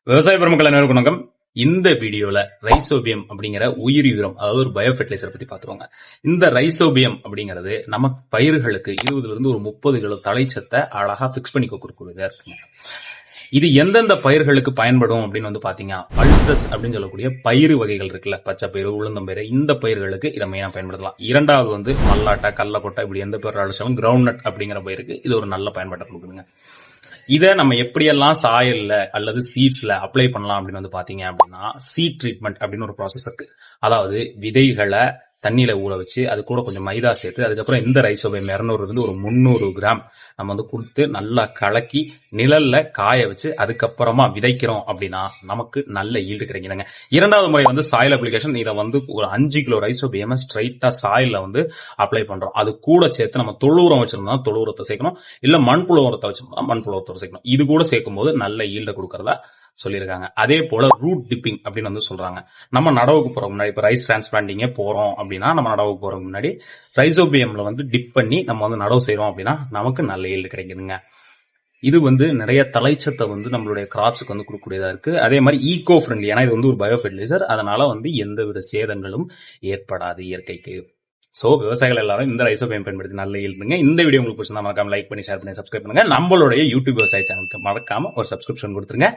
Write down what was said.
விவசாய பெருமக்கள் அனைவருக்கும் வணக்கம். இந்த வீடியோல ரைசோபியம் அப்படிங்கிற உயிரி உரம், அதாவது ஒரு பயோ ஃபெர்டிலைசர் பத்தி பாத்துருவாங்க. இந்த ரைசோபியம் அப்படிங்கிறது நம்ம பயிர்களுக்கு 20 இருந்து ஒரு 30 கிலோ தழைச்சத்தை அழகா பிக்ஸ் பண்ணி கொடுக்கக்கூடியதா இருக்குங்க. இது எந்தெந்த பயிர்களுக்கு பயன்படும் அப்படின்னு பாத்தீங்கன்னா, பல்சஸ் அப்படின்னு சொல்லக்கூடிய பயிறு வகைகள் இருக்குல்ல, பச்சை பயிறு, உளுந்தம்பயிறு, இந்த பயிர்களுக்கு இதை மெயினா பயன்படுத்தலாம். இரண்டாவது மல்லாட்டை, கடலக்கொட்டை, இப்படி எந்த பயிர் அழைச்சாலும் கிரவுண்ட் நட் அப்படிங்கிற பயிருக்கு இது ஒரு நல்ல பயன்பாட்டை கொடுக்குதுங்க. இதை நம்ம எப்படியெல்லாம் சாயல்ல அல்லது சீட்ஸ்ல அப்ளை பண்ணலாம் அப்படின்னு பாத்தீங்க அப்படின்னா, சீட் ட்ரீட்மெண்ட் அப்படின்னு ஒரு ப்ராசஸ் இருக்கு. அதாவது விதைகளை தண்ணியில ஊற வச்சு அது கூட கொஞ்சம் மைதா சேர்த்து அதுக்கப்புறம் இந்த ரைசோபியம் 200 இருந்து ஒரு 300 கிராம் நம்ம கொடுத்து நல்லா கலக்கி நிழல்ல காய வச்சு அதுக்கப்புறமா விதைக்கிறோம் அப்படின்னா நமக்கு நல்ல ஈல்டு கிடைக்குதுங்க. இரண்டாவது முறை சாயில் அப்ளிகேஷன். இதை ஒரு 5 கிலோ ரைசோபியம் ஸ்ட்ரைட்டா சாயில்ல அப்ளை பண்றோம். அது கூட சேர்த்து நம்ம தொழு உரம் வச்சிருந்தா தொழு உரத்தை சேர்க்கணும், இல்ல மண்புழு உரத்தை வச்சிருந்தா மண்புழு உரத்தை சேர்க்கணும். இது கூட சேர்க்கும் போது நல்ல ஈல்ட கொடுக்கறதா சொல்லியிருக்காங்க. அதே போல ரூட் டிப்பிங் அப்படின்னு சொல்றாங்க. நம்ம நடவுக்கு போற முன்னாடி, இப்ப ரைஸ் டிரான்ஸ்பிளான்டிங்கே போறோம் அப்படின்னா, நம்ம நடவுக்கு போற முன்னாடி ரைசோபியம்ல டிப் பண்ணி நம்ம நடவு செய்யறோம் அப்படின்னா நமக்கு நல்ல ஈல்டு கிடைக்குதுங்க. இது நிறைய தலைச்சத்தை நம்மளுடைய கிராப்ஸுக்கு கொடுக்கக்கூடியதா இருக்கு. அதே மாதிரி ஈகோ ஃப்ரெண்ட்லி, ஏன்னா இது ஒரு பயோ ஃபெர்டிலைசர், அதனால எந்தவித சேதங்களும் ஏற்படாது இயற்கைக்கு. சோ விவசாயிகள் எல்லாரும் இந்த ரைசோபியம் பயன்படுத்தி நல்ல ஈல்டுங்க. இந்த வீடியோ உங்களுக்கு பிடிச்சிருந்தா மறக்காம லைக் பண்ணி, ஷேர் பண்ணி, சப்ஸ்கிரைப் பண்ணுங்க. நம்மளுடைய யூடியூப் விவசாய சேனலுக்கு மறக்காம ஒரு சப்ஸ்கிரிப்ஷன் கொடுத்துருங்க.